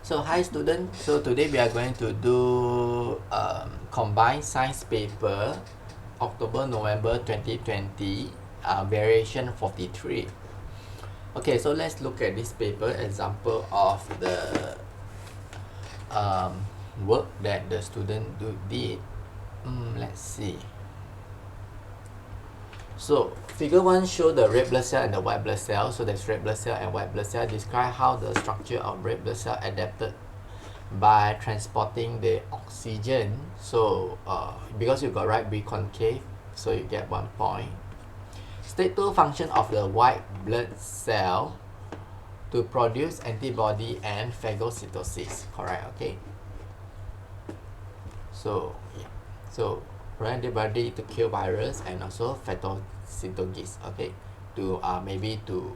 So hi students, so today we are going to do combined science paper October-November 2020 variation 43. Okay, so let's look at this paper example of the work that the student did. Let's see. So figure 1 show the red blood cell and the white blood cell. So there's red blood cell and white blood cell. Describe how the structure of red blood cell adapted by transporting the oxygen. So because you got right B concave, so you get 1 point. State 2 function of the white blood cell to produce antibody and phagocytosis. Correct, okay? So yeah. So antibody to kill virus and also phagocytosis, okay, to maybe to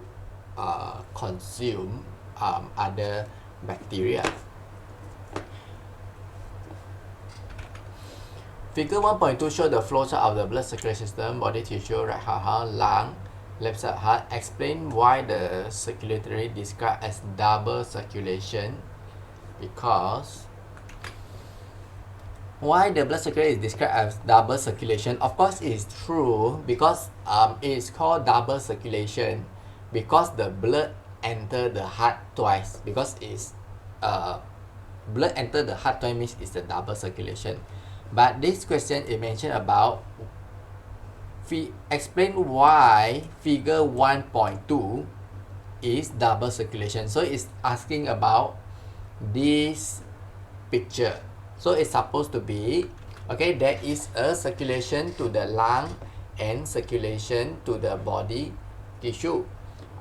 consume other bacteria. Figure 1.2 show the flowchart of the blood circulation system, body tissue, right heart, lung, left side heart. Explain why the circulatory described as double circulation. Because why the blood circulation is described as double circulation? Of course, it is true because it is called double circulation because the blood enter the heart twice. Because it's blood enter the heart twice means it's a double circulation. But this question is mentioned about explain why figure 1.2 is double circulation. So it's asking about this picture. So it's supposed to be, okay, there is a circulation to the lung and circulation to the body tissue.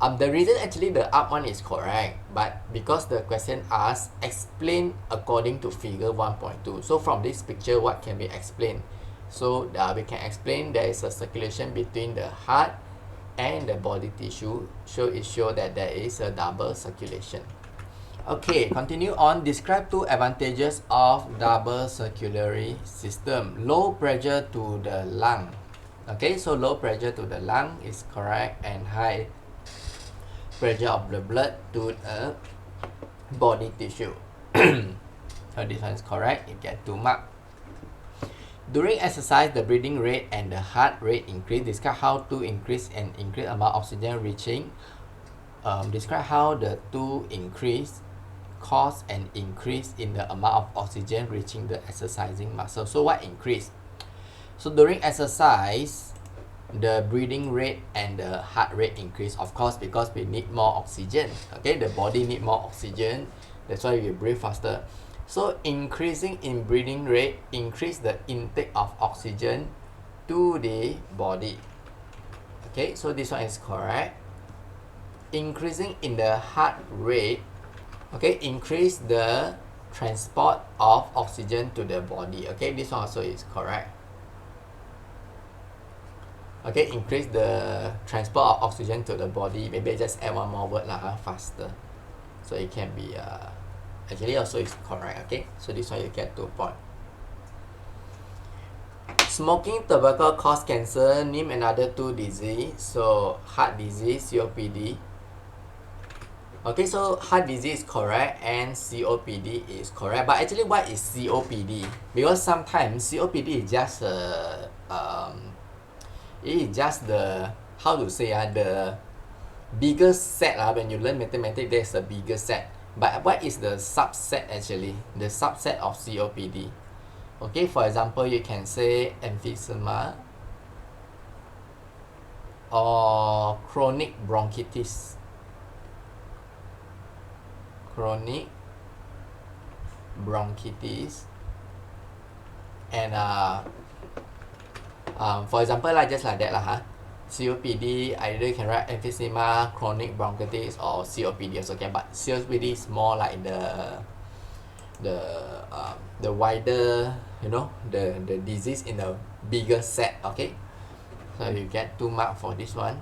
The reason actually the up one is correct, but because the question asks, explain according to figure 1.2. So from this picture, what can be explained? So we can explain there is a circulation between the heart and the body tissue. So it shows that there is a double circulation. Okay, continue on. Describe 2 advantages of double circulatory system. Low pressure to the lung. Okay, so low pressure to the lung is correct, and high pressure of the blood to the body tissue. So this one is correct. You get 2 marks. During exercise, the breathing rate and the heart rate increase. Describe how to increase amount of oxygen reaching. Describe how the 2 increase cause an increase in the amount of oxygen reaching the exercising muscle. So what increase? So during exercise, the breathing rate and the heart rate increase, of course, because we need more oxygen. Okay, the body need more oxygen, that's why we breathe faster. So increasing in breathing rate increase the intake of oxygen to the body. Okay, so this one is correct. Increasing in the heart rate, okay, increase the transport of oxygen to the body. Okay, this one also is correct. Okay, increase the transport of oxygen to the body. Maybe I just add one more word lah, faster. So it can be actually also is correct. Okay, so this one you get 2 points. Smoking tobacco cause cancer. Name another 2 disease. So heart disease, COPD. Okay, so heart disease is correct and COPD is correct. But actually, what is COPD? Because sometimes COPD is just it is just the, how to say, the bigger set. When you learn mathematics, there's a bigger set. But what is the subset actually? The subset of COPD. Okay, for example, you can say emphysema or chronic bronchitis. Chronic bronchitis. And for example, just like that COPD, either you can write emphysema, chronic bronchitis, or COPD also can. But COPD is more like the wider, the disease in the bigger set. Okay, so you get 2 marks for this one.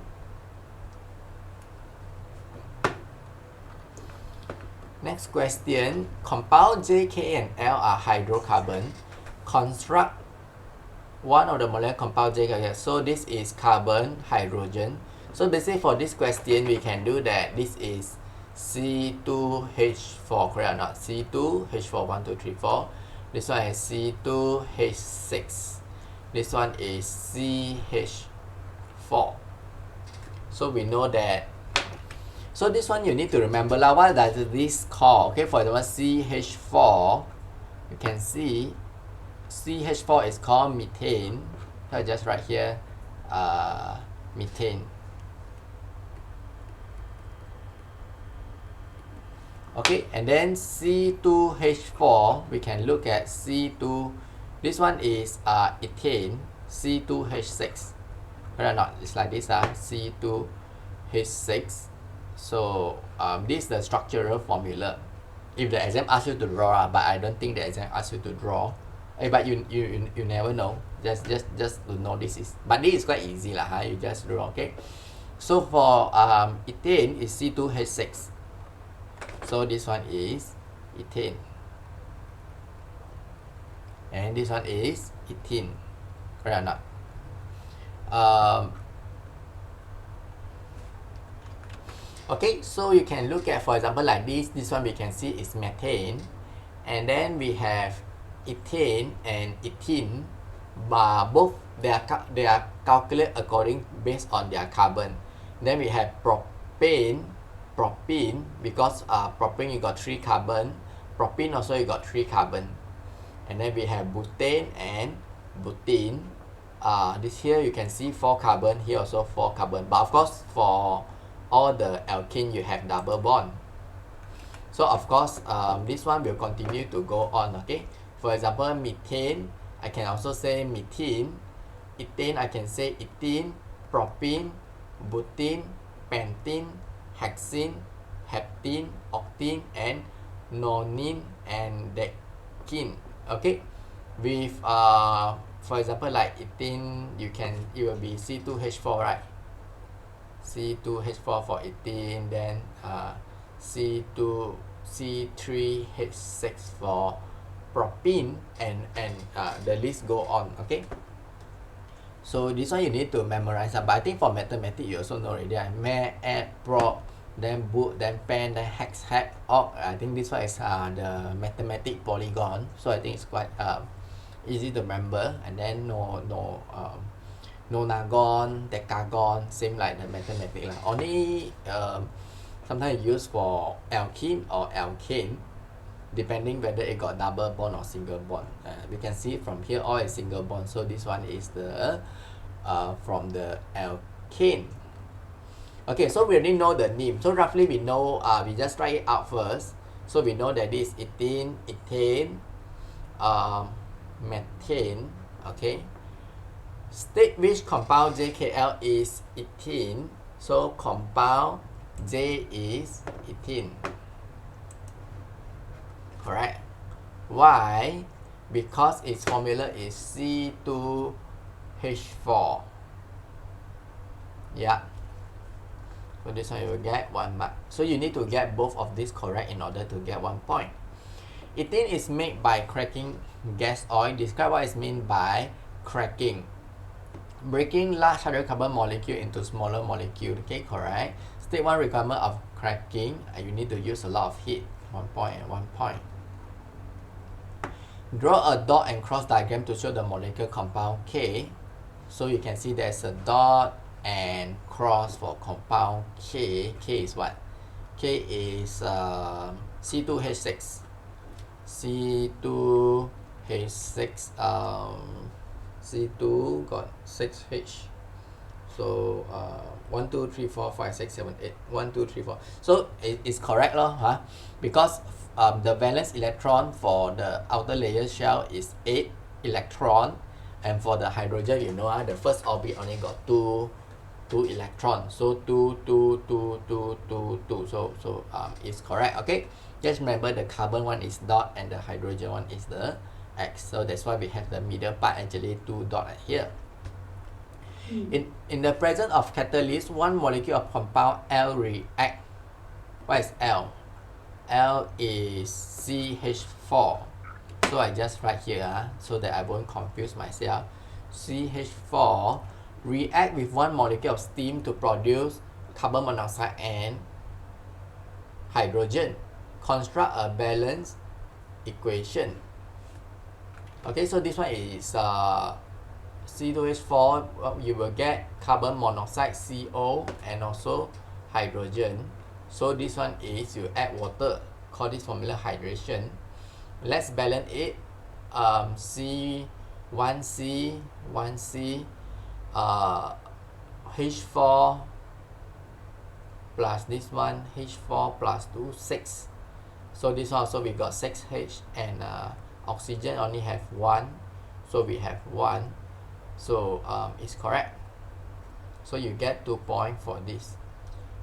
Next question. Compound J, K, and L are hydrocarbon. Construct one of the molecular compound J, K. So this is carbon, hydrogen. So basically for this question, we can do that this is C2H4, correct or not? C2H4, 1, 2, 3, 4. This one is C2H6. This one is CH4. So we know that. So this one you need to remember lah. What does this call? Okay, for example, CH4, you can see CH4 is called methane. So I just write here methane. Okay, and then C2H4, we can look at C2. This one is ethane, C2H6. Correct or not? It's like this, C2H6. So this is the structural formula. If the exam asks you to draw, but I don't think the exam asks you to draw. But you never know. Just to know this is. But this is quite easy lah. You just draw. Okay. So for ethane is C2H6. So this one is ethane. And this one is ethene. Correct or not? Okay, so you can look at, for example, like this. This one we can see is methane. And then we have ethane and ethene. Both they are calculated according based on their carbon. Then we have propane, because propane you got 3 carbon. Propene also you got 3 carbon. And then we have butane and butene. This here you can see 4 carbon. Here also 4 carbon. But of course for all the alkene you have double bond. So of course this one will continue to go on. Okay. For example, methane, I can also say methane. Ethane, I can say ethene, propene, butene, pentene, hexene, heptene, octene, and nonene and decene. Okay, with for example, like ethene, it will be C2H4, right? C2H4 for ethene, then C3H6 for propene, and the list go on. Okay, so this one you need to memorize, but I think for mathematics you also know already. Me, add, prop, then boot, then pen, then hex, hep, oct. I think this one is the mathematic polygon, so I think it's quite easy to remember. And then nonagon, decagon, same like the mathematics lah. Only sometimes used for alkene or alkane, depending whether it got double bond or single bond. We can see it from here, all is single bond. So this one is the from the alkane. Okay, so we already know the name. So roughly we know, we just write it out first. So we know that this ethene, ethane, methane. Okay. State which compound JKL is ethene. So compound J is ethene. Correct. Why? Because its formula is C2H4. Yeah. So this one you will get 1 mark. So you need to get both of these correct in order to get 1 point. Ethene is made by cracking gas oil. Describe what is meant by cracking. Breaking large hydrocarbon molecule into smaller molecule. Okay, correct. State 1 requirement of cracking. You need to use a lot of heat. 1 point and 1 point. Draw a dot and cross diagram to show the molecular compound K. So you can see there's a dot and cross for compound K. K is what? K is C2H6. C2H6. C2 got 6H. So 1, 2, 3, 4, 5, 6, 7, 8. 1, 2, 3, 4. So it's correct huh? Because the valence electron for the outer layer shell is 8 electron, and for the hydrogen, you know, the first orbit only got 2 electrons. So 2, 2, 2, 2, 2, 2. So it's correct. Okay, just remember the carbon one is dot and the hydrogen one is the X. So that's why we have the middle part actually 2 dot here. In the presence of catalyst, one molecule of compound L react. What is L? L is CH4. So I just write here so that I won't confuse myself. CH4 react with one molecule of steam to produce carbon monoxide and hydrogen. Construct a balance equation. Okay, so this one is C2H4, you will get carbon monoxide, CO, and also hydrogen. So this one is you add water, call this formula hydration. Let's balance it. C, 1C, 1C, H4 plus this one, H4 plus 2, 6. So this one also we got 6H, and oxygen only have 1, so we have 1. So it's correct. So you get 2 points for this.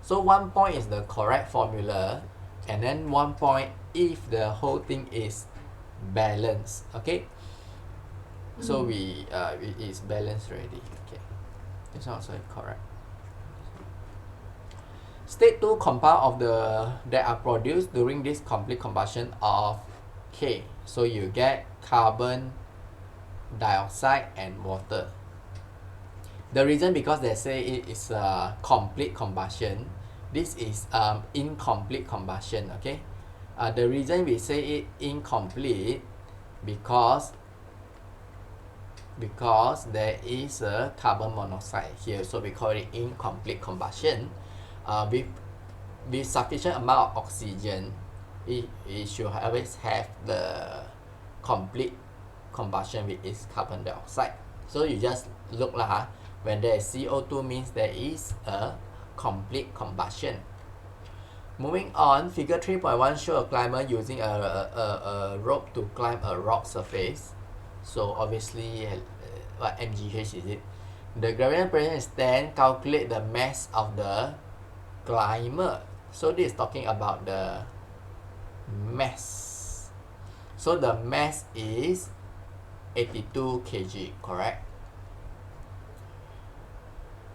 So 1 point is the correct formula, and then 1 point if the whole thing is balanced. Okay. So it is balanced already. Okay. This one also correct. State 2 compound that are produced during this complete combustion of K. So you get carbon dioxide and water. The reason because they say it is a complete combustion. This is incomplete combustion. Okay. The reason we say it incomplete because there is a carbon monoxide here, so we call it incomplete combustion. With sufficient amount of oxygen, it should always have the complete combustion with its carbon dioxide. So you just look lah, when there is CO2 means there is a complete combustion. Moving on, figure 3.1 show a climber using a rope to climb a rock surface. So obviously, what MGH is it? The gravitational pressure is 10. Calculate the mass of the climber. So this is talking about the mass. So the mass is 82 kg, correct?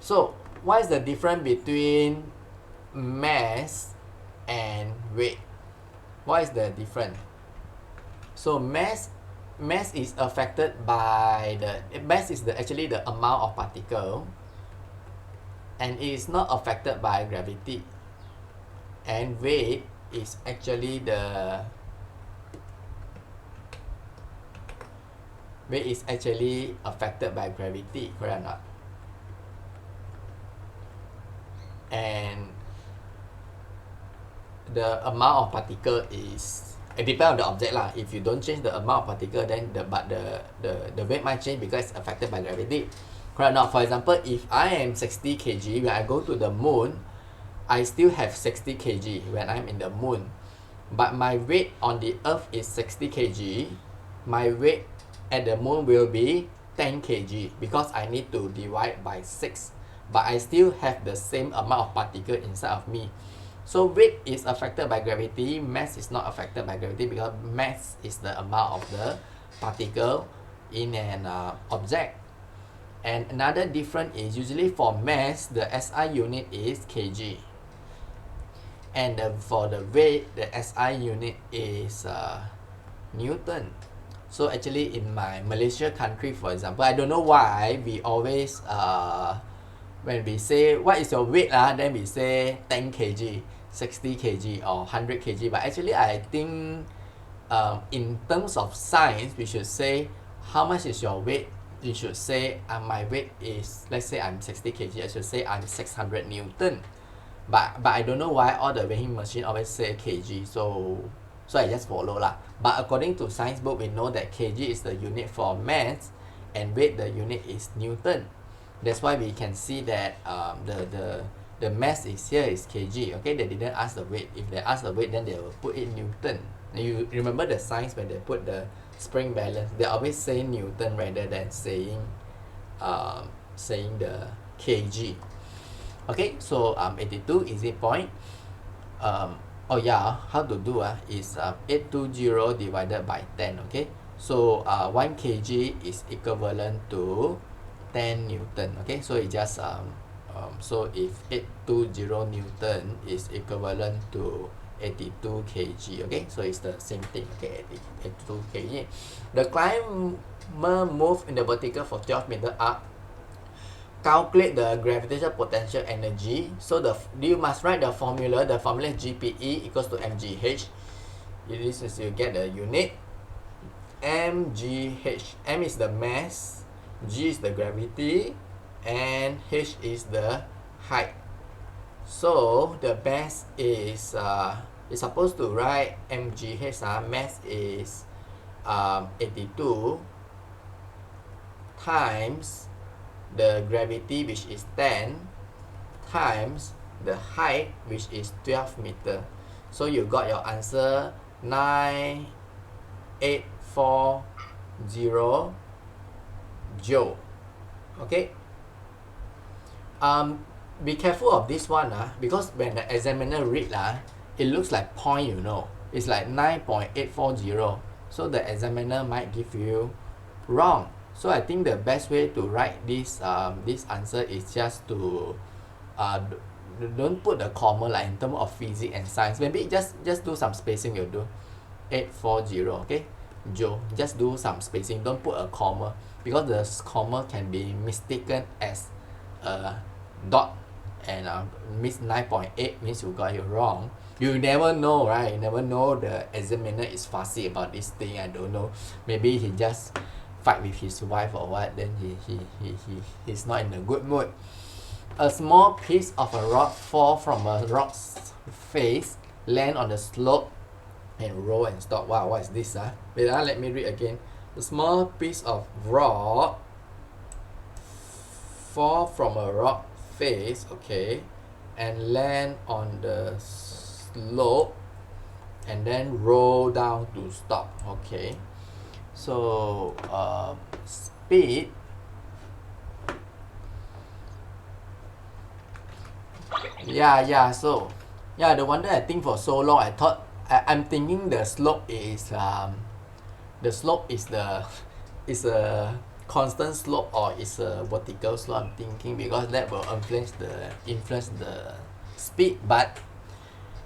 So what is the difference between mass and weight? What is the difference? So mass is affected by mass is actually the amount of particle, and it is not affected by gravity. And weight is actually affected by gravity, correct or not? And the amount of particle is, it depends on the object lah. If you don't change the amount of particle, then the weight might change because it's affected by gravity, correct or not? For example, if I am 60 kg, when I go to the moon, I still have 60 kg when I'm in the moon, but my weight on the earth is 60 kg. My weight at the moon will be 10 kg because I need to divide by 6, but I still have the same amount of particle inside of me. So weight is affected by gravity, mass is not affected by gravity because mass is the amount of the particle in an object. And another difference is usually for mass, the SI unit is kg. And for the weight, the SI unit is Newton. So actually in my Malaysia country, for example, I don't know why we always when we say what is your weight, then we say 10 kg, 60 kg or 100 kg. But actually I think in terms of science, we should say how much is your weight. You should say my weight is, let's say I'm 60 kg, I should say I'm 600 Newton. But I don't know why all the weighing machine always say kg, so I just follow lah. But according to science book, we know that kg is the unit for mass and weight the unit is Newton. That's why we can see that the mass is here is kg. Okay, they didn't ask the weight. If they ask the weight, then they will put it Newton. And you remember the science when they put the spring balance, they always say Newton rather than saying the kg. Okay, so 82 easy point. Oh yeah, how to do is 820 divided by 10. Okay, so 1 kg is equivalent to 10 Newton. Okay, so it just so if 820 Newton is equivalent to 82 kg. Okay, so it's the same thing. Okay, 82 kg. The climber moved in the vertical for 12 meters up. calculate the gravitational potential energy. So you must write the formula. The formula is GPE equals to mgh. This is, you get the unit. mgh. M is the mass, G is the gravity, and H is the height. So the mass is supposed to write mgh. Mass is 82 times the gravity, which is 10, times the height, which is 12 meter. So you got your answer 9840 joule. Okay. Be careful of this one, because when the examiner read, it looks like point, you know. It's like 9.840. So the examiner might give you wrong. So I think the best way to write this answer is just to don't put the comma like in terms of physics and science. Maybe just do some spacing. You'll do 840, okay, joule. Just do some spacing. Don't put a comma, because the comma can be mistaken as a dot, and miss 9.8 means you got it wrong. You never know, right? You never know. The examiner is fussy about this thing. I don't know. Maybe he just fight with his wife or what, then he's not in a good mood. A small piece of a rock fall from a rock's face, land on the slope, and roll and stop. Wow, what is this? Wait, let me read again. A small piece of rock fall from a rock face, okay, and land on the slope, and then roll down to stop. Okay. So speed so the wonder I think for so long I thought I'm thinking the slope is the is a constant slope or is a vertical slope. I'm thinking because that will influence the speed, but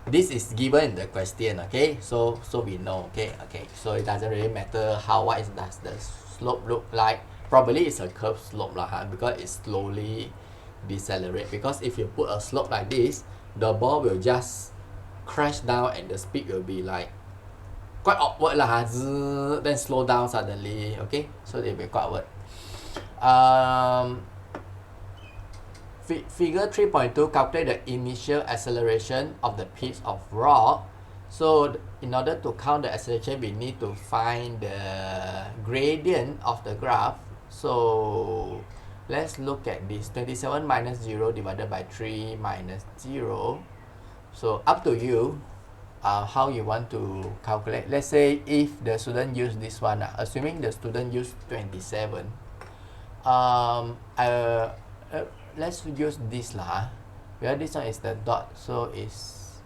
this is given in the question, okay, so we know, okay, so it doesn't really matter does the slope look like. Probably it's a curved slope because it slowly decelerate. Because if you put a slope like this, the ball will just crash down and the speed will be like quite awkward then slow down suddenly, okay, so they'll be quite awkward. Figure 3.2, calculate the initial acceleration of the piece of rock. So in order to count the acceleration, we need to find the gradient of the graph. So let's look at this. 27 minus 0 divided by 3 minus 0. So up to you how you want to calculate. Let's say if the student use this one, assuming the student use 27, let's use this where this one is the dot, so it's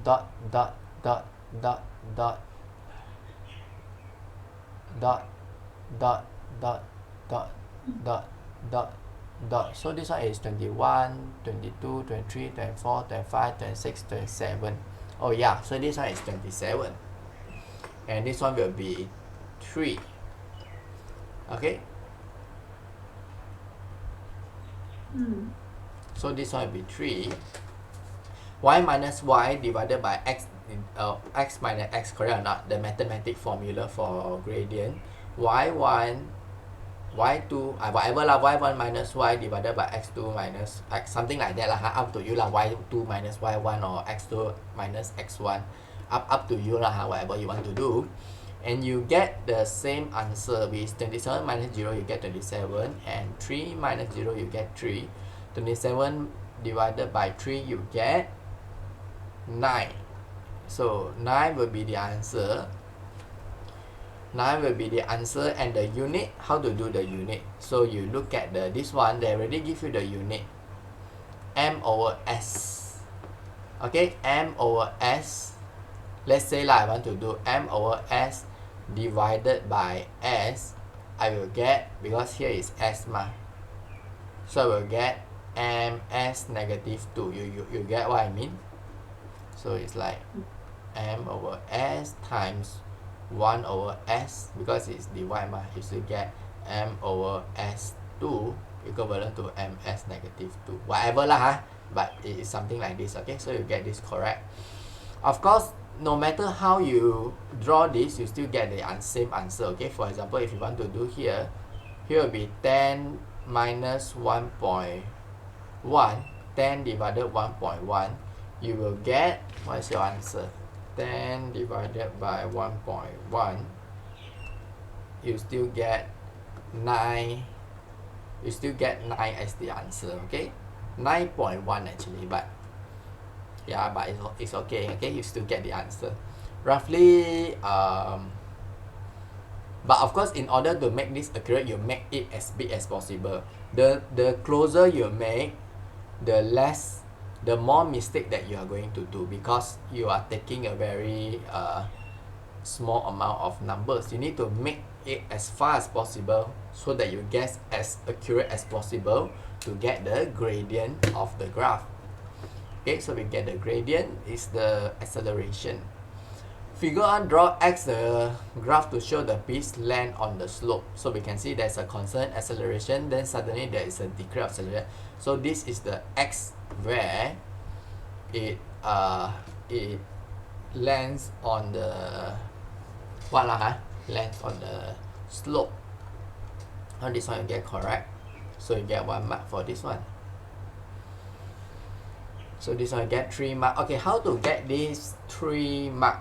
dot dot dot dot dot dot dot dot dot dot dot dot. So this one is 21, 22, 23, 24, 25, 26, 27. Oh yeah, so this one is 27, and this one will be 3. Okay. So this one will be 3. Y minus y divided by x, x minus x, correct or not? The mathematic formula for gradient. Y1, y2, whatever y1 minus y divided by x2 minus x, something like that up to you y2 minus y1 or x2 minus x1, up to you whatever you want to do. And you get the same answer with 27 minus 0 you get 27, and 3 minus 0 you get 3. 27 divided by 3 you get 9. So 9 will be the answer. 9 will be the answer. And the unit, how to do the unit? So you look at this one, they already give you the unit, m over s. Okay, m over s. Let's say I want to do m over s divided by s. I will get, because here is s so I will get ms negative 2. You get what I mean? So it's like m over s times 1 over s, because it's divide you should get m over s2 equivalent to ms negative 2. Whatever lah, huh? But it is something like this, okay? So you get this correct. Of course, no matter how you draw this, you still get the same answer, okay? For example, if you want to do here will be 10 minus 1.1, 10 divided 1.1, you will get, what is your answer? 10 divided by 1.1, you still get 9, you still get 9 as the answer, okay? 9.1 actually, but yeah, but it's okay, okay? You still get the answer. Roughly, but of course, in order to make this accurate, you make it as big as possible. The closer you make, the more mistake that you are going to do, because you are taking a very small amount of numbers. You need to make it as far as possible so that you get as accurate as possible to get the gradient of the graph. Okay, so we get the gradient is the acceleration. Figure 1, draw x the graph to show the piece land on the slope. So we can see there's a constant acceleration, then suddenly there is a decrease of acceleration. So this is the x where it lands on the lands on the slope. On this one you get correct. So you get 1 mark for this one. So this one you get 3 mark. Okay, how to get this 3 mark?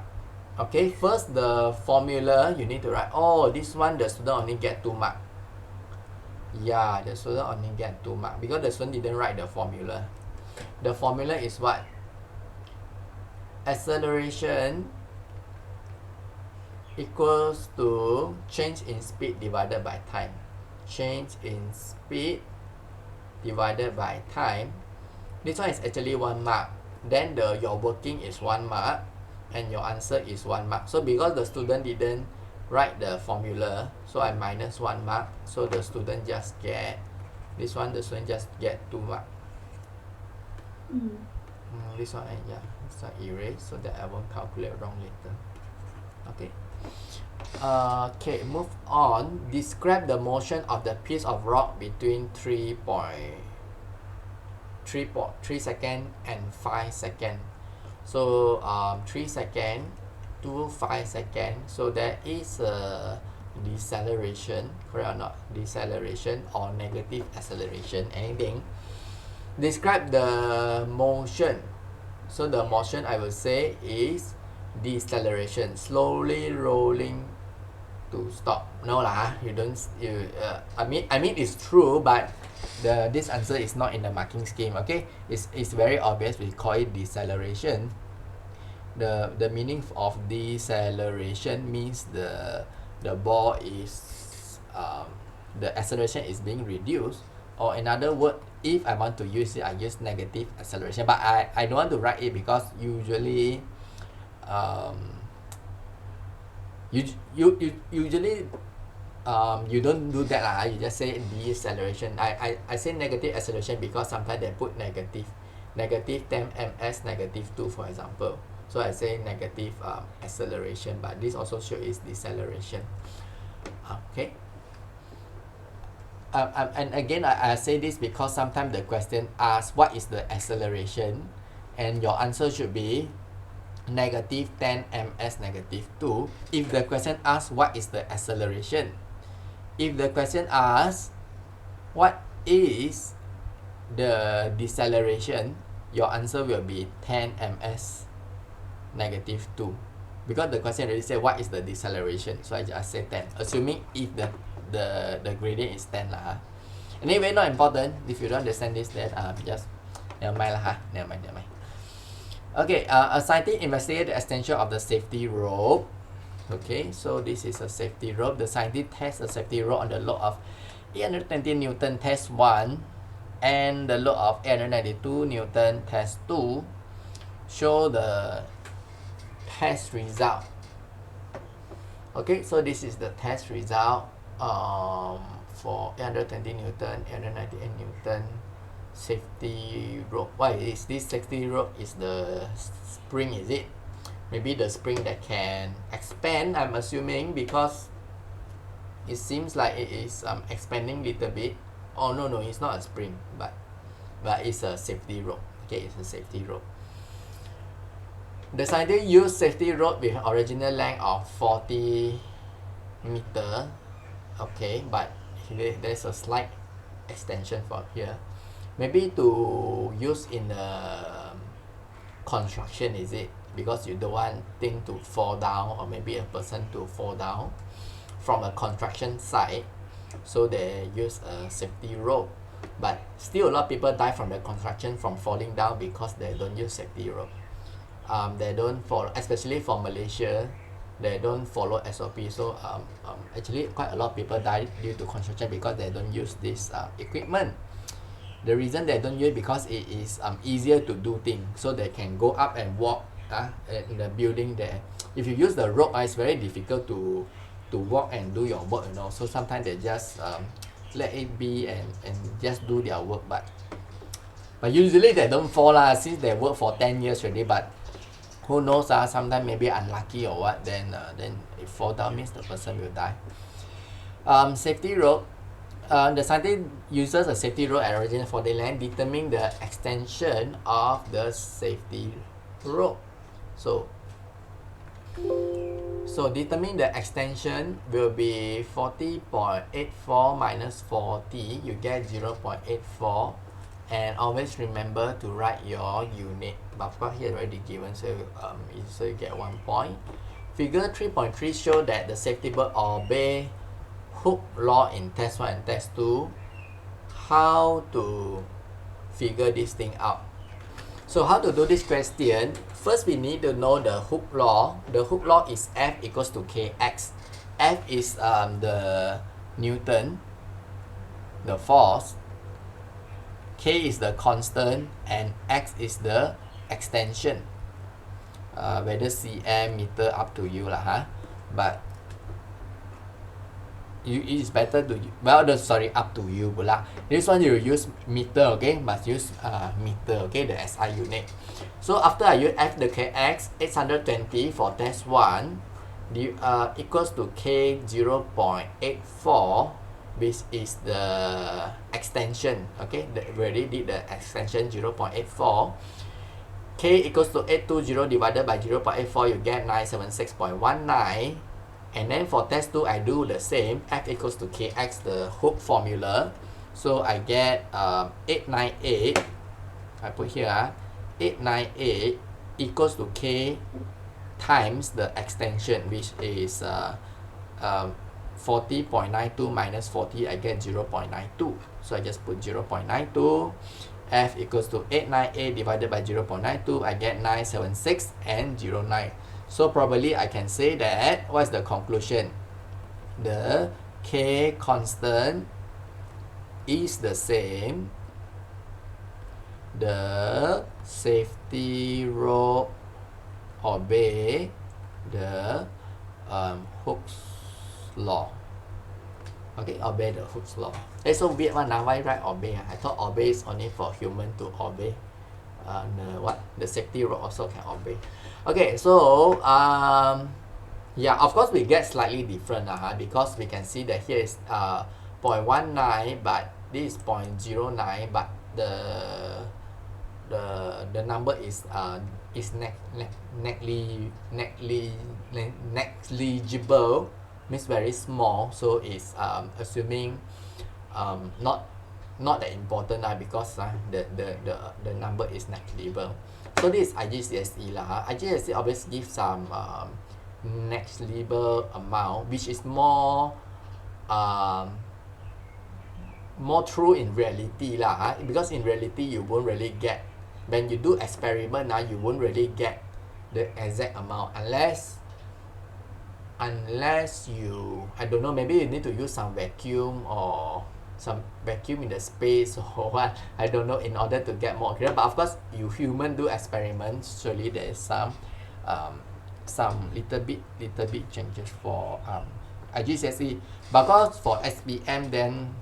Okay, first the formula you need to write. Oh, this one the student only get 2 mark. Yeah, the student only get 2 mark because the student didn't write the formula. The formula is what? Acceleration equals to change in speed divided by time. Change in speed divided by time. This one is actually 1 mark. Then your working is 1 mark. And your answer is 1 mark. So because the student didn't write the formula, so I minus 1 mark. So the student just get this one. The student just get 2 mark. This one, yeah, this one erase so that I won't calculate wrong later. Okay. Okay, move on. Describe the motion of the piece of rock between 3 seconds and 5 seconds. So 3 seconds to 5 seconds. So there is a deceleration, correct or not? Deceleration or negative acceleration, anything. Describe the motion. So the motion I will say is deceleration, slowly rolling to stop. No lah, you don't. I mean it's true, but this answer is not in the marking scheme. Okay, it's very obvious. We call it deceleration. The meaning of deceleration means the ball is the acceleration is being reduced. Or in other words, if I want to use it, I use negative acceleration. But I don't want to write it because usually usually you don't do that lah. You just say deceleration. I say negative acceleration because sometimes they put negative 10 ms negative 2 for example. So I say negative acceleration, but this also shows is deceleration. Okay. And again, I say this because sometimes the question asks what is the acceleration, and your answer should be negative 10 ms negative 2 if the question asks what is the acceleration. If the question asks what is the deceleration, your answer will be 10 ms negative 2 because the question already said what is the deceleration, so I just say 10 assuming if the gradient is 10 lah. Anyway, not important. If you don't understand this, then just never mind lah. Never mind. Okay, a scientist investigated the extension of the safety rope. Okay, so this is a safety rope. The scientist tests a safety rope on the load of 820 Newton test 1 and the load of 892 Newton test 2. Show the test result. Okay, so this is the test result for 820 Newton, 898 Newton safety rope. Why is this safety rope? Is the spring, is it? Maybe the spring that can expand, I'm assuming, because it seems like it is expanding little bit. Oh no, it's not a spring, but it's a safety rope. Okay, it's a safety rope. The scientist used safety rope with original length of 40 meter. Okay, but there's a slight extension from here. Maybe to use in the construction, is it? Because you don't want thing to fall down, or maybe a person to fall down from a construction site, so they use a safety rope. But still a lot of people die from the construction from falling down because they don't use safety rope. They don't follow, especially for Malaysia, they don't follow SOP. So actually quite a lot of people die due to construction because they don't use this equipment. The reason they don't use it because it is easier to do things, so they can go up and walk in the building there. If you use the rope, it's very difficult to walk and do your work, so sometimes they just let it be and just do their work, but usually they don't fall since they work for 10 years already. But who knows, sometimes maybe unlucky or what, then if fall down means the person will die. Safety rope. The scientist uses a safety rope at origin for the land, determining the extension of the safety rope. So determine the extension will be 40.84 minus 40. You get 0.84, and always remember to write your unit. But of course here already given, so you get 1 point. Figure 3.3 show that the safety rope obey Hooke law in test 1 and test 2. How to figure this thing out? So how to do this question? First, we need to know the Hooke law. The Hooke law is F equals to Kx. F is the Newton, the force. K is the constant, and X is the extension. Whether cm, meter, up to you lah, but it is better to, up to you pula. This one you use meter, okay, must use meter, okay, the SI unit. So after I use F the Kx, 820 for test 1 equals to K 0.84, which is the extension, okay, we already did the extension 0.84. K equals to 820 divided by 0.84, you get 976.19. And then for test 2, I do the same. F equals to Kx, the Hooke formula. So I get 898. I put here 898 equals to K times the extension, which is 40.92 minus 40. I get 0.92. So I just put 0.92. F equals to 898 divided by 0.92. I get 976 and 09. So probably I can say that, what's the conclusion? The K constant is the same. The safety rope obey the Hooke's law. Okay, obey the Hooke's law. It's so weird one. Why write obey? I thought obey is only for human to obey. The safety rope also can obey. Okay, so yeah, of course we get slightly different because we can see that here is 0.19, but this is 0.09, but the number is negligible, means very small. So it's assuming not that important because the number is negligible. So this is IGCSE lah. IGCSE always gives some negligible amount, which is more true in reality lah. Because in reality you won't really get, when you do experiment you won't really get the exact amount unless you, I don't know, maybe you need to use some vacuum or some vacuum in the space or what, I don't know, in order to get more accurate. But of course you human do experiments, surely there is some little bit changes for IGCSE. Because for SPM then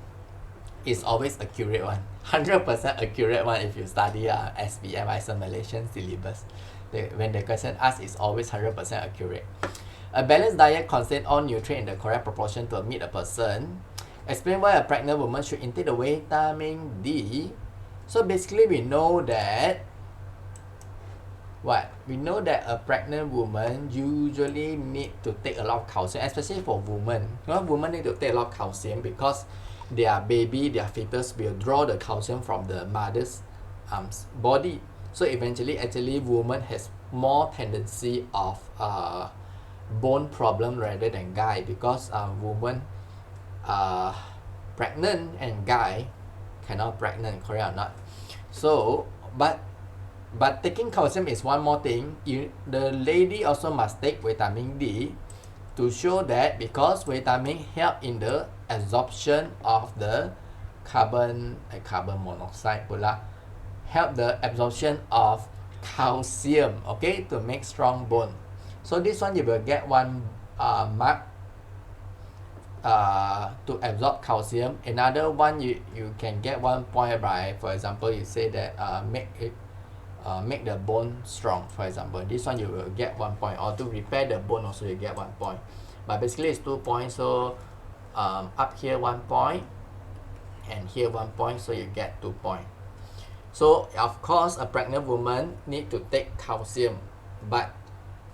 it's always accurate one, 100% accurate one. If you study SPM, it's a Malaysian syllabus, when the question asked is always 100% accurate. A balanced diet contains all nutrients in the correct proportion to meet a person. Explain why a pregnant woman should intake the vitamin D. So basically we know that what? We know that a pregnant woman usually need to take a lot of calcium, especially for women. Women need to take a lot of calcium because their baby, their fetus will draw the calcium from the mother's body. So eventually, actually, woman has more tendency of bone problem rather than guy because woman pregnant and guy cannot pregnant, correct or not? So, but taking calcium is one more thing. The lady also must take vitamin D to show that because vitamin help in the absorption of the carbon monoxide pula, help the absorption of calcium, okay, to make strong bone. So this one you will get one mark to absorb calcium. Another one you can get 1 point by, for example, you say that make the bone strong, for example. This one you will get 1 point, or to repair the bone also you get 1 point. But basically it's 2 points, so up here 1 point and here 1 point, so you get 2 points. So of course a pregnant woman need to take calcium, but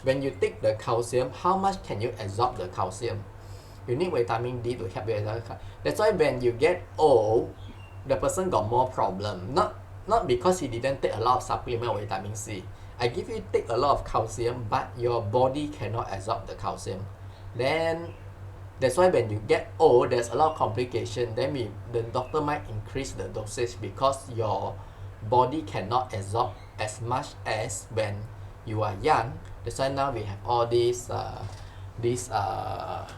when you take the calcium, how much can you absorb the calcium? You need vitamin D to help you absorb. That's why when you get old, the person got more problem. Not because he didn't take a lot of supplement of vitamin C. I give you take a lot of calcium, but your body cannot absorb the calcium. Then that's why when you get old, there's a lot of complication. Then the doctor might increase the dosage because your body cannot absorb as much as when you are young. That's why now we have all these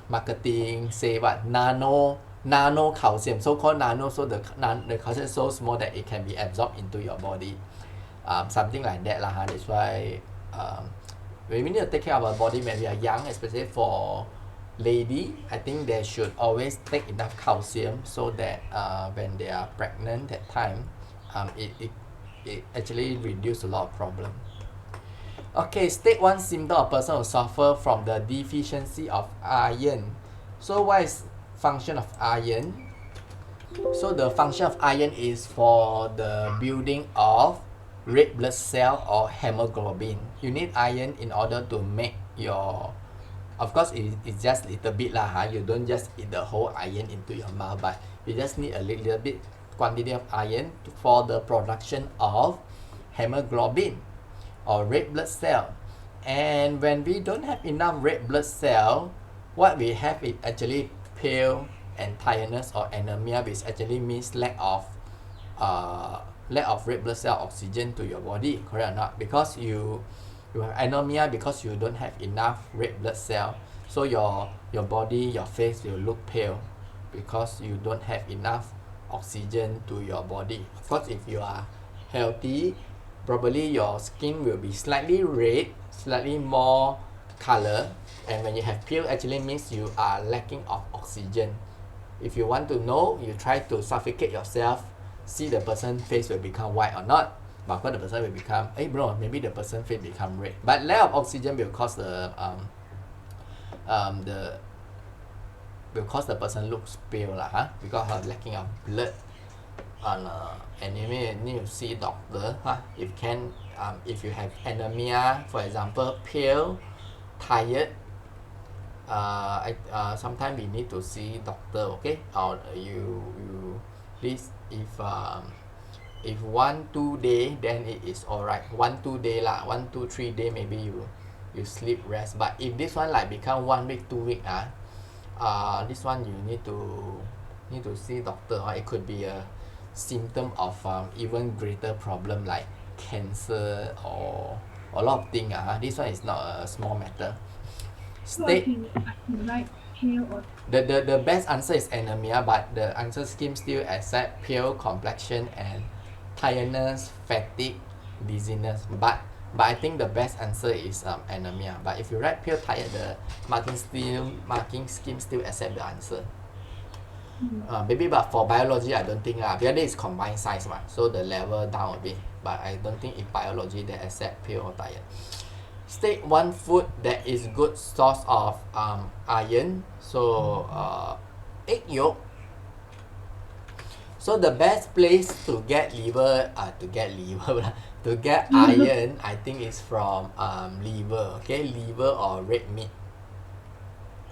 marketing say what nano calcium, so-called nano, so the calcium is so small that it can be absorbed into your body, something like that lah. That's why we need to take care of our body when we are young, especially for lady. I think they should always take enough calcium so that when they are pregnant that time, it actually reduce a lot of problem. Okay, state one symptom of person who suffer from the deficiency of iron. So what is function of iron? So the function of iron is for the building of red blood cell or hemoglobin. You need iron in order to make your, of course it's just a little bit lah, you don't just eat the whole iron into your mouth, but you just need a little bit quantity of iron for the production of hemoglobin or red blood cell. And when we don't have enough red blood cell, what we have is actually pale and tiredness or anemia, which actually means lack of red blood cell oxygen to your body, correct or not? Because you have anemia because you don't have enough red blood cell, so your body, your face will look pale because you don't have enough oxygen to your body. Of course, if you are healthy, probably your skin will be slightly red, slightly more color, and when you have pale, actually means you are lacking of oxygen. If you want to know, you try to suffocate yourself, see the person's face will become white or not. But of course the person will become, maybe the person's face become red. But lack of oxygen will cause will cause the person looks pale lah, because of lacking of blood. And you need to see doctor, if can, if you have anemia, for example, pale, tired, sometimes we need to see doctor, okay? Or you please, if 1-2 day, then it is alright. 1-2 day lah, 1-3 day maybe you sleep rest. But if this one like become 1 week 2 week, this one you need to see doctor. It could be a symptom of even greater problem like cancer or a lot of things. This one is not a small matter. The best answer is anemia, but the answer scheme still accept pale complexion and tiredness, fatigue, dizziness. But I think the best answer is anemia. But if you write pale, tired, the marking scheme still accept the answer. Maybe, but for biology, I don't think because it's combined science, so the level down a bit. But I don't think in biology they accept pale or tired. State one food that is good source of iron. So egg yolk, So the best place to get liver, to get iron, I think is from liver. Okay, liver or red meat.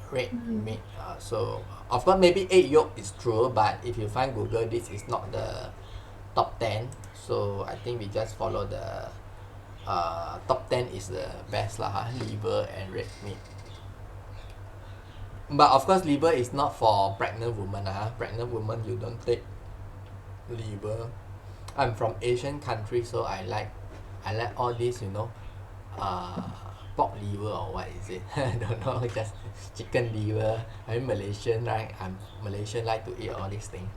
Red meat. So of course maybe egg yolk is true, but if you find Google, this is not the top 10. So I think we just follow the top 10 is the best lah. Liver and red meat. But of course liver is not for pregnant women. Pregnant women you don't take liver. I'm from Asian country, so I like all this, pork liver or what is it? I don't know, just chicken liver. I'm Malaysian, right? I'm Malaysian, like to eat all these things.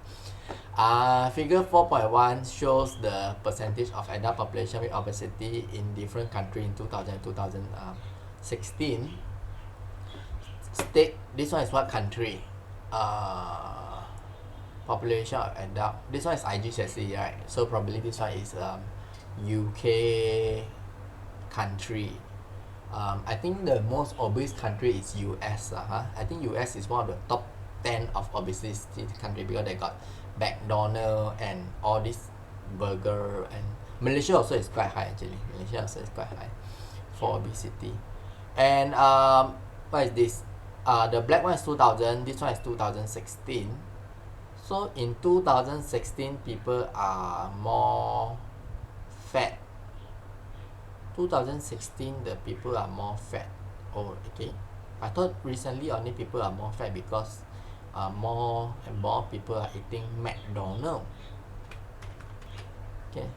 Figure 4.1 shows the percentage of adult population with obesity in different countries in 2016. State, this one is what country? Population of adult. This one is IGCSE, right? So probably this one is UK country. I think the most obese country is US. I think US is one of the top 10 of obesity country because they got McDonald's and all this burger, and Malaysia also is quite high actually. Malaysia also is quite high for obesity. And what is this? The black one is 2000, this one is 2016. So in 2016, people are more fat. 2016, the people are more fat. Oh, okay. I thought recently only people are more fat because more and more people are eating McDonald's. Okay.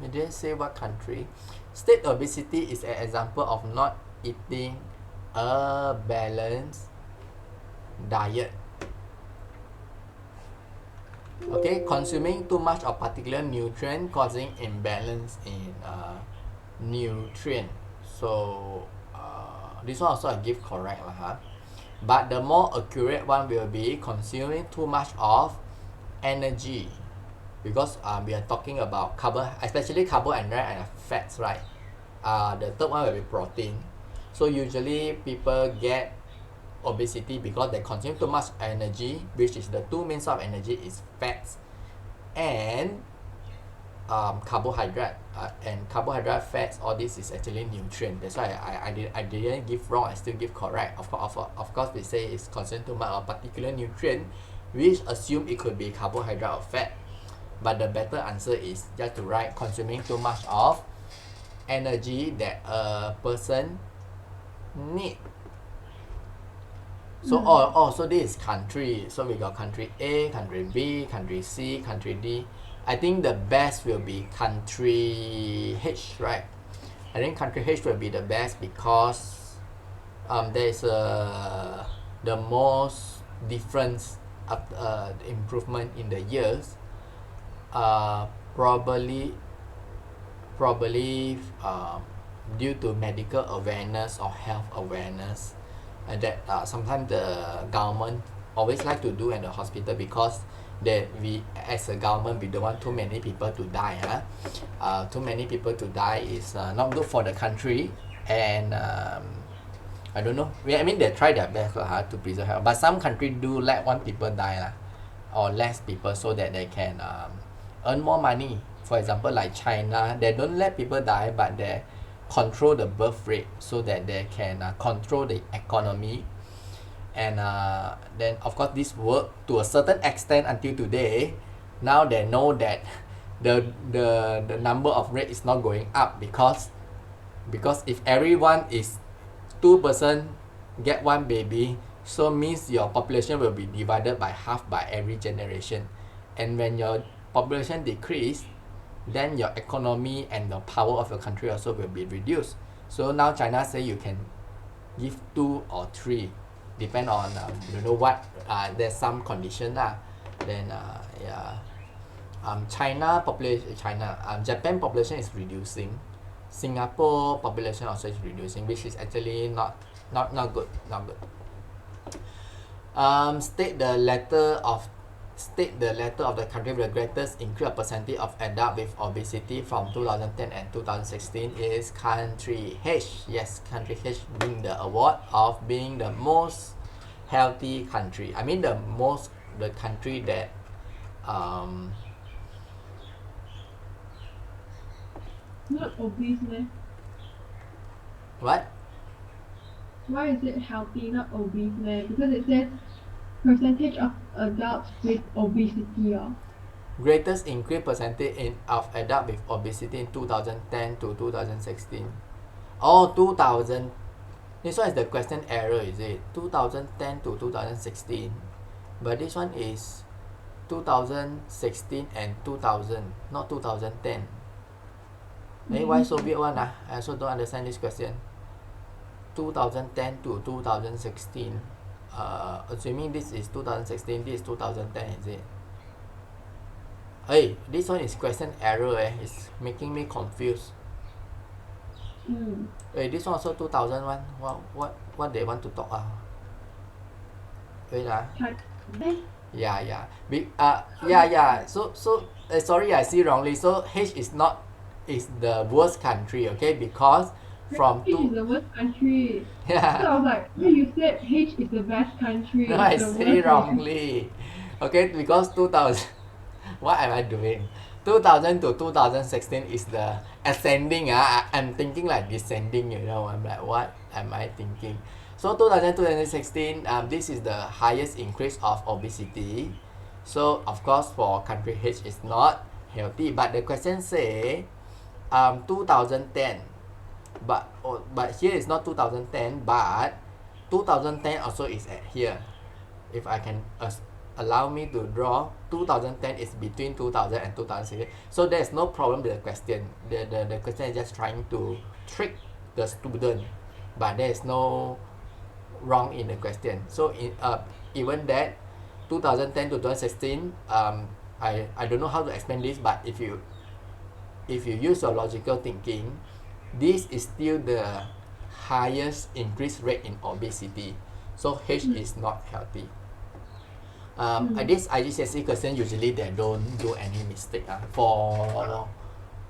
We didn't say what country. State obesity is an example of not eating a balanced diet. Okay, consuming too much of particular nutrient causing imbalance in nutrient. So this one also I give correct but the more accurate one will be consuming too much of energy, because we are talking about especially carbohydrate and fats, right? The third one will be protein. So usually people get obesity because they consume too much energy, which is the two main source of energy is fats and carbohydrate. And carbohydrate, fats, all this is actually nutrient. That's why I didn't give wrong, I still give correct. Of course we say it's consumed too much of particular nutrient, which assume it could be carbohydrate or fat. But the better answer is just to write consuming too much of energy that a person need. So so this is country. So we got country A, country B, country C, country D. I think the best will be country H, right? I think country H will be the best because there is the most difference of improvement in the years. Probably due to medical awareness or health awareness. And that sometimes the government always like to do in the hospital, because that we as a government we don't want too many people to die. Too many people to die is not good for the country, and I don't know. I mean they try their best to preserve health, but some countries do let one people die or less people so that they can earn more money. For example, like China, they don't let people die, but they control the birth rate so that they can control the economy. And then of course this work to a certain extent until today. Now they know that the number of rate is not going up, because if everyone is 2% get one baby, so means your population will be divided by half by every generation. And when your population decrease, then your economy and the power of your country also will be reduced. So now China say you can give 2 or 3, depend on what. There's some condition Then Japan population is reducing. Singapore population also is reducing, which is actually not good. State the letter of the country with the greatest increase of percentage of adult with obesity from 2010 and 2016 is country H. Yes, country H win the award of being the most healthy country. I mean the country that um, Not obese, man. what? Why is it healthy, not obese, man? Because it says percentage of adults with obesity. Oh. Greatest increase percentage of adult with obesity in 2010 to 2016. Oh, 2000. This one is the question error, is it? 2010 to 2016. But this one is 2016 and 2000, not 2010. Why so weird one? I also don't understand this question. 2010 to 2016. Assuming this is 2016, this is 2010, is it? Hey, this one is question error. It's making me confused. Hey, this one also 2001. What they want to talk? Wait. Yeah. Yeah. So sorry, I see wrongly. So H is the worst country, okay? Because from H is the worst country. So yeah. I was like, when you said H is the best country, No, I it's the say worst country. wrongly. Okay, because 2000. What am I doing? 2000 to 2016 is the ascending. I'm thinking like descending. I'm like, what am I thinking? So 2000 to 2016, this is the highest increase of obesity. So of course for country H is not healthy. But the question say 2010. But here is not 2010, but 2010 also is at here. If I can allow me to draw, 2010 is between 2000 and 2016. So there's no problem with the question. The question is just trying to trick the student, but there is no wrong in the question. So even that 2010 to 2016, I don't know how to explain this, but if you use your logical thinking, this is still the highest increase rate in obesity. So H is not healthy. This IGCSE question usually they don't do any mistake. For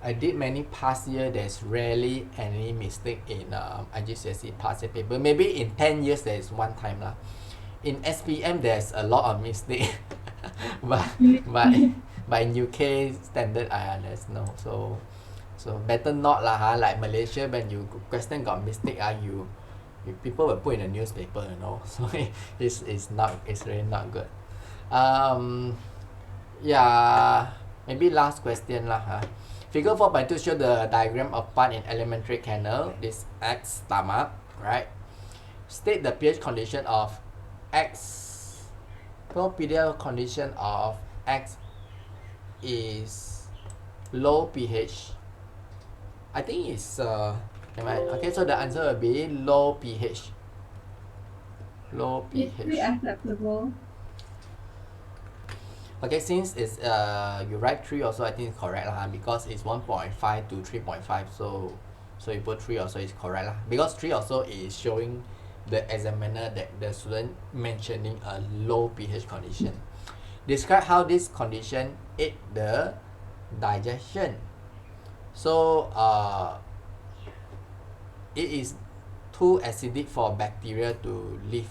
I did many past year, there's rarely any mistake in IGCSE past year paper. Maybe in 10 years there is one time lah. In SPM there's a lot of mistake, but in UK standard there's no. So better not lah. Like Malaysia, when you question got mistake you people will put in the newspaper. So it's really not good. Yeah, maybe last question lah. Figure 4.2 show the diagram of part in alimentary canal. This X stomach, right? State the pH condition of X. pH condition of X is low pH. I think it's okay. So the answer will be low pH. Low pH. It's pretty acceptable. Okay, since it's you write 3 also, I think it's correct lah, because it's 1.5 to 3.5, so you put 3 also is correct lah, because 3 also is showing the examiner that the student mentioning a low pH condition. Describe how this condition aid the digestion. So it is too acidic for bacteria to live.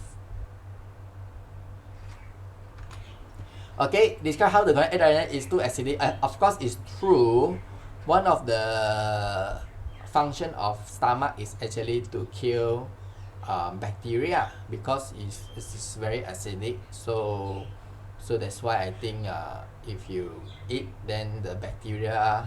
Okay, describe how the diet is too acidic. Of course, it's true. One of the function of stomach is actually to kill bacteria, because it's very acidic. So that's why I think if you eat, then the bacteria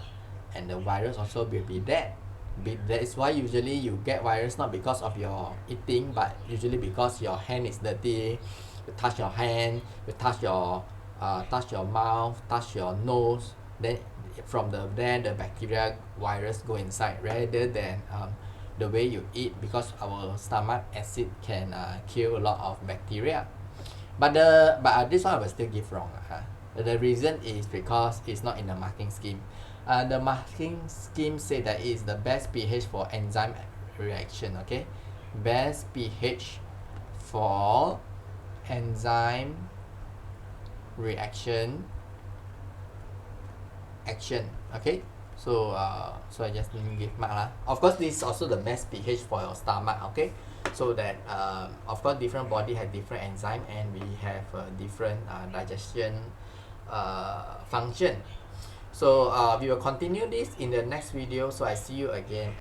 and the virus also will be dead. That is why usually you get virus not because of your eating, but usually because your hand is dirty. You touch your hand, you touch your mouth, touch your nose, then from the bacteria virus go inside, rather than the way you eat, because our stomach acid can kill a lot of bacteria. But this one I will still give wrong. The reason is because it's not in the marking scheme. The marking scheme say that it is the best pH for enzyme reaction. Okay, best pH for enzyme reaction action. Okay, so I just didn't give mark lah. Of course, this is also the best pH for your stomach. Okay, so that of course different body have different enzyme, and we have different digestion function. So we will continue this in the next video. So I see you again.